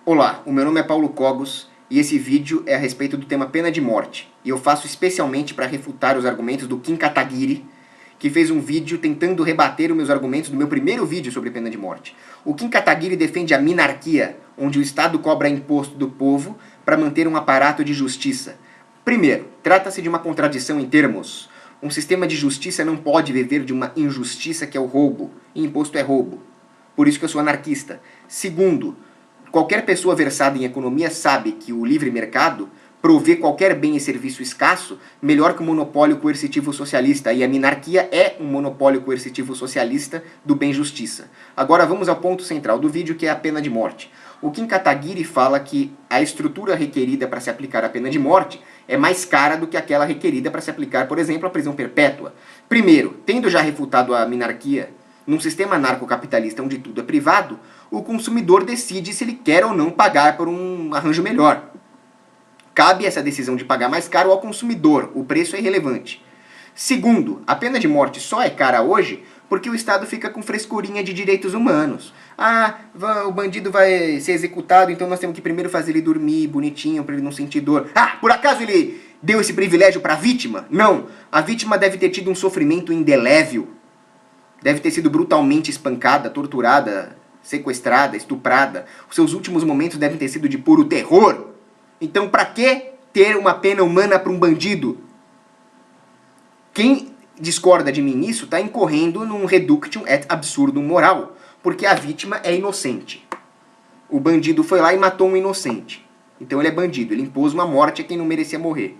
Olá, o meu nome é Paulo Cogos e esse vídeo é a respeito do tema pena de morte. E eu faço especialmente para refutar os argumentos do Kim Kataguiri, que fez um vídeo tentando rebater os meus argumentos do meu primeiro vídeo sobre pena de morte. O Kim Kataguiri defende a minarquia, onde o Estado cobra imposto do povo para manter um aparato de justiça. Primeiro, trata-se de uma contradição em termos. Um sistema de justiça não pode viver de uma injustiça que é o roubo, e imposto é roubo. Por isso que eu sou anarquista. Segundo, qualquer pessoa versada em economia sabe que o livre mercado provê qualquer bem e serviço escasso melhor que o monopólio coercitivo socialista, e a minarquia é um monopólio coercitivo socialista do bem-justiça. Agora vamos ao ponto central do vídeo, que é a pena de morte. O Kim Kataguiri fala que a estrutura requerida para se aplicar a pena de morte é mais cara do que aquela requerida para se aplicar, por exemplo, a prisão perpétua. Primeiro, tendo já refutado a minarquia, num sistema anarcocapitalista onde tudo é privado, o consumidor decide se ele quer ou não pagar por um arranjo melhor. Cabe essa decisão de pagar mais caro ao consumidor, o preço é irrelevante. Segundo, a pena de morte só é cara hoje porque o Estado fica com frescurinha de direitos humanos. Ah, o bandido vai ser executado, então nós temos que primeiro fazer ele dormir bonitinho para ele não sentir dor. Ah, por acaso ele deu esse privilégio para a vítima? Não, a vítima deve ter tido um sofrimento indelével. Deve ter sido brutalmente espancada, torturada, sequestrada, estuprada. Os seus últimos momentos devem ter sido de puro terror. Então, para que ter uma pena humana para um bandido? Quem discorda de mim nisso está incorrendo num reductio et absurdum moral, porque a vítima é inocente. O bandido foi lá e matou um inocente. Então ele é bandido, ele impôs uma morte a quem não merecia morrer.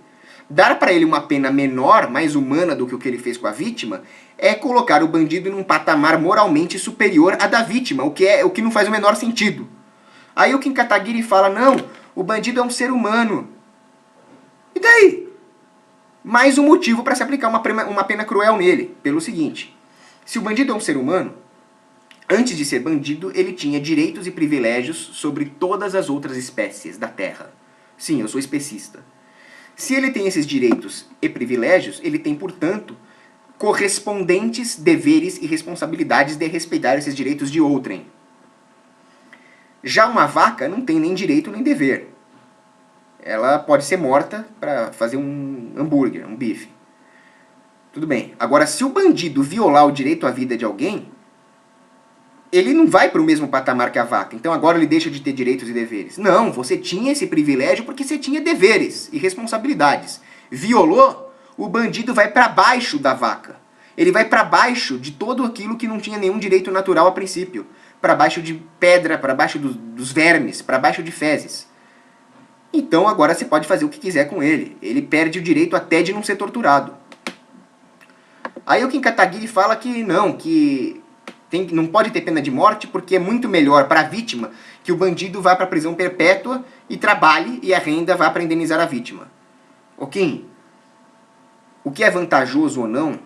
Dar para ele uma pena menor, mais humana do que o que ele fez com a vítima, é colocar o bandido num patamar moralmente superior à da vítima, o que não faz o menor sentido. Aí o Kim Kataguiri fala, não, o bandido é um ser humano. E daí? Mais um motivo para se aplicar uma pena cruel nele, pelo seguinte, se o bandido é um ser humano, antes de ser bandido, ele tinha direitos e privilégios sobre todas as outras espécies da Terra. Sim, eu sou especista. Se ele tem esses direitos e privilégios, ele tem, portanto, correspondentes deveres e responsabilidades de respeitar esses direitos de outrem. Já uma vaca não tem nem direito nem dever. Ela pode ser morta para fazer um hambúrguer, um bife. Tudo bem. Agora, se o bandido violar o direito à vida de alguém, ele não vai para o mesmo patamar que a vaca. Então agora ele deixa de ter direitos e deveres. Não, você tinha esse privilégio porque você tinha deveres e responsabilidades. Violou, o bandido vai para baixo da vaca. Ele vai para baixo de todo aquilo que não tinha nenhum direito natural a princípio. Para baixo de pedra, para baixo dos vermes, para baixo de fezes. Então agora você pode fazer o que quiser com ele. Ele perde o direito até de não ser torturado. Aí o Kim Kataguiri fala que não pode ter pena de morte porque é muito melhor para a vítima que o bandido vá para a prisão perpétua e trabalhe e a renda vá para indenizar a vítima. Ô Kim, o que é vantajoso ou não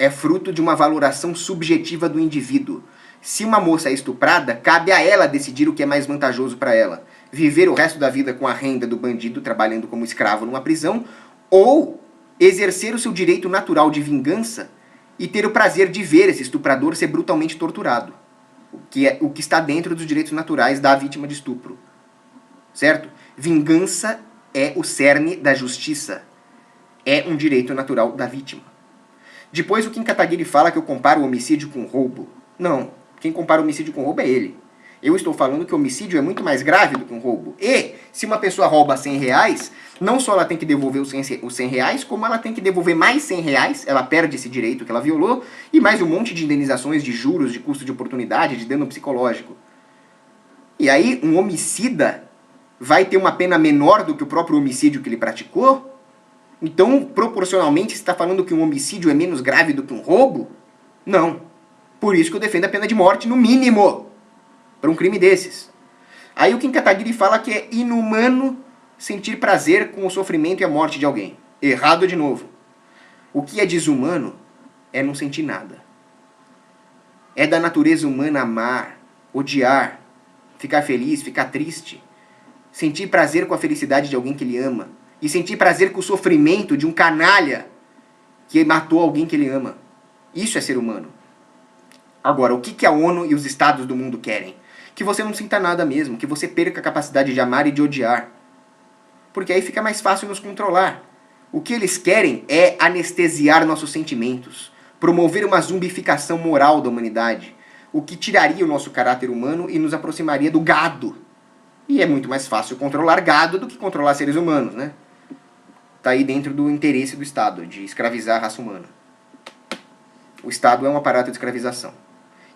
é fruto de uma valoração subjetiva do indivíduo. Se uma moça é estuprada, cabe a ela decidir o que é mais vantajoso para ela. Viver o resto da vida com a renda do bandido trabalhando como escravo numa prisão, ou exercer o seu direito natural de vingança e ter o prazer de ver esse estuprador ser brutalmente torturado. O que está dentro dos direitos naturais da vítima de estupro. Certo? Vingança é o cerne da justiça. É um direito natural da vítima. Depois o Kim Kataguiri fala que eu comparo o homicídio com roubo. Não. Quem compara o homicídio com roubo é ele. Eu estou falando que o homicídio é muito mais grave do que um roubo. E, se uma pessoa rouba 100 reais, não só ela tem que devolver os 100 reais, como ela tem que devolver mais 100 reais, ela perde esse direito que ela violou, e mais um monte de indenizações de juros, de custo de oportunidade, de dano psicológico. E aí, um homicida vai ter uma pena menor do que o próprio homicídio que ele praticou? Então, proporcionalmente, você está falando que um homicídio é menos grave do que um roubo? Não. Por isso que eu defendo a pena de morte, no mínimo, para um crime desses. Aí o Kim Kataguiri fala que é inumano sentir prazer com o sofrimento e a morte de alguém. Errado de novo. O que é desumano é não sentir nada. É da natureza humana amar, odiar, ficar feliz, ficar triste. Sentir prazer com a felicidade de alguém que ele ama. E sentir prazer com o sofrimento de um canalha que matou alguém que ele ama. Isso é ser humano. Agora, o que a ONU e os estados do mundo querem? que você não sinta nada mesmo, que você perca a capacidade de amar e de odiar. Porque aí fica mais fácil nos controlar. O que eles querem é anestesiar nossos sentimentos, promover uma zumbificação moral da humanidade, o que tiraria o nosso caráter humano e nos aproximaria do gado. E é muito mais fácil controlar gado do que controlar seres humanos, né? Tá aí dentro do interesse do Estado, de escravizar a raça humana. O Estado é um aparato de escravização.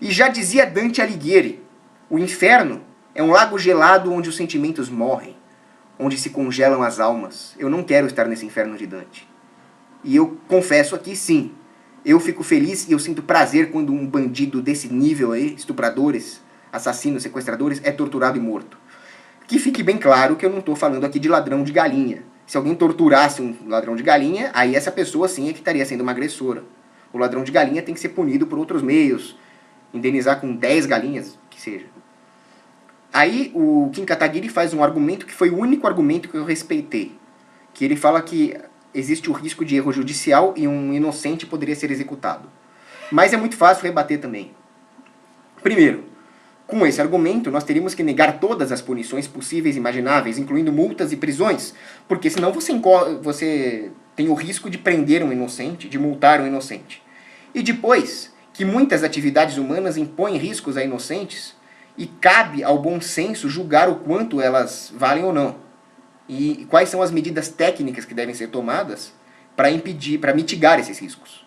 E já dizia Dante Alighieri, o inferno é um lago gelado onde os sentimentos morrem, onde se congelam as almas. Eu não quero estar nesse inferno de Dante. E eu confesso aqui, sim, eu fico feliz e eu sinto prazer quando um bandido desse nível aí, estupradores, assassinos, sequestradores, é torturado e morto. Que fique bem claro que eu não estou falando aqui de ladrão de galinha. Se alguém torturasse um ladrão de galinha, aí essa pessoa sim é que estaria sendo uma agressora. O ladrão de galinha tem que ser punido por outros meios, indenizar com 10 galinhas, que seja. Aí o Kim Kataguiri faz um argumento que foi o único argumento que eu respeitei. Que ele fala que existe o risco de erro judicial e um inocente poderia ser executado. Mas é muito fácil rebater também. Primeiro, com esse argumento, nós teríamos que negar todas as punições possíveis e imagináveis, incluindo multas e prisões, porque senão você tem o risco de prender um inocente, de multar um inocente. E depois, que muitas atividades humanas impõem riscos a inocentes, e cabe ao bom senso julgar o quanto elas valem ou não. E quais são as medidas técnicas que devem ser tomadas para impedir, para mitigar esses riscos.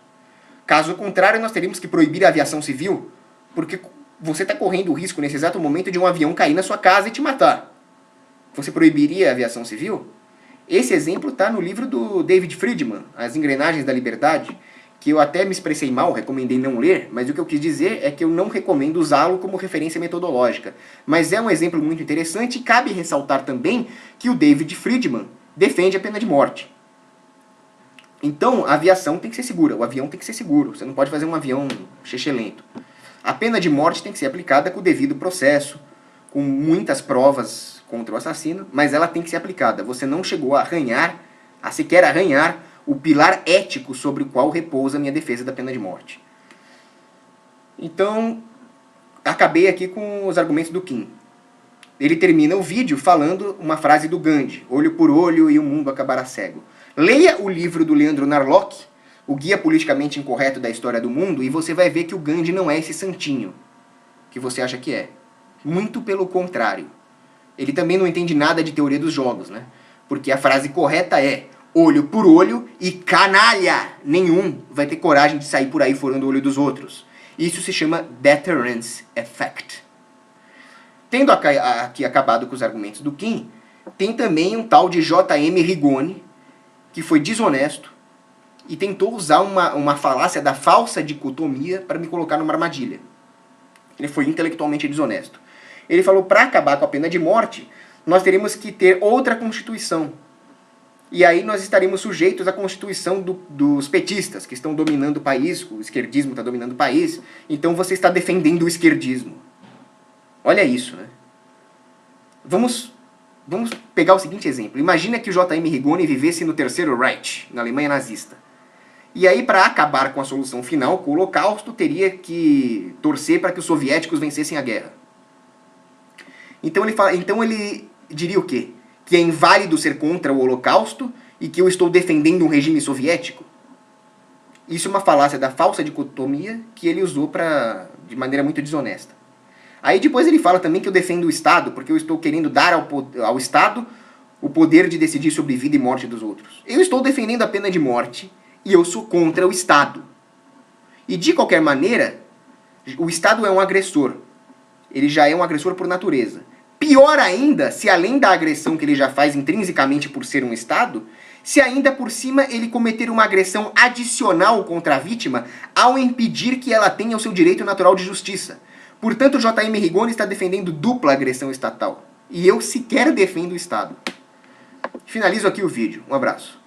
Caso contrário, nós teríamos que proibir a aviação civil, porque você está correndo o risco nesse exato momento de um avião cair na sua casa e te matar. Você proibiria a aviação civil? Esse exemplo está no livro do David Friedman, As Engrenagens da Liberdade, que eu até me expressei mal, recomendei não ler, mas o que eu quis dizer é que eu não recomendo usá-lo como referência metodológica. Mas é um exemplo muito interessante e cabe ressaltar também que o David Friedman defende a pena de morte. Então, a aviação tem que ser segura, o avião tem que ser seguro, você não pode fazer um avião chechelento. A pena de morte tem que ser aplicada com o devido processo, com muitas provas contra o assassino, mas ela tem que ser aplicada. Você não chegou a sequer arranhar o pilar ético sobre o qual repousa a minha defesa da pena de morte. Então, acabei aqui com os argumentos do Kim. Ele termina o vídeo falando uma frase do Gandhi: olho por olho e o mundo acabará cego. Leia o livro do Leandro Narlock, O Guia Politicamente Incorreto da História do Mundo, e você vai ver que o Gandhi não é esse santinho que você acha que é. Muito pelo contrário. Ele também não entende nada de teoria dos jogos, né? Porque a frase correta é: olho por olho e canalha nenhum vai ter coragem de sair por aí furando o olho dos outros. Isso se chama deterrence effect. Tendo aqui acabado com os argumentos do Kim, tem também um tal de J.M. Rigoni, que foi desonesto e tentou usar uma falácia da falsa dicotomia para me colocar numa armadilha. Ele foi intelectualmente desonesto. Ele falou, para acabar com a pena de morte, nós teríamos que ter outra Constituição. E aí nós estaremos sujeitos à Constituição dos petistas, que estão dominando o país, o esquerdismo está dominando o país, então você está defendendo o esquerdismo. Olha isso, né? Vamos pegar o seguinte exemplo. Imagina que o J.M. Rigoni vivesse no Terceiro Reich, na Alemanha nazista. E aí, para acabar com a solução final, com o Holocausto, teria que torcer para que os soviéticos vencessem a guerra. Então ele diria o quê? Que é inválido ser contra o Holocausto e que eu estou defendendo um regime soviético? Isso é uma falácia da falsa dicotomia que ele usou de maneira muito desonesta. Aí depois ele fala também que eu defendo o Estado, porque eu estou querendo dar ao Estado o poder de decidir sobre vida e morte dos outros. Eu estou defendendo a pena de morte e eu sou contra o Estado. E de qualquer maneira, o Estado é um agressor. Ele já é um agressor por natureza. Pior ainda, se além da agressão que ele já faz intrinsecamente por ser um Estado, se ainda por cima ele cometer uma agressão adicional contra a vítima ao impedir que ela tenha o seu direito natural de justiça. Portanto, J.M. Rigoni está defendendo dupla agressão estatal. E eu sequer defendo o Estado. Finalizo aqui o vídeo. Um abraço.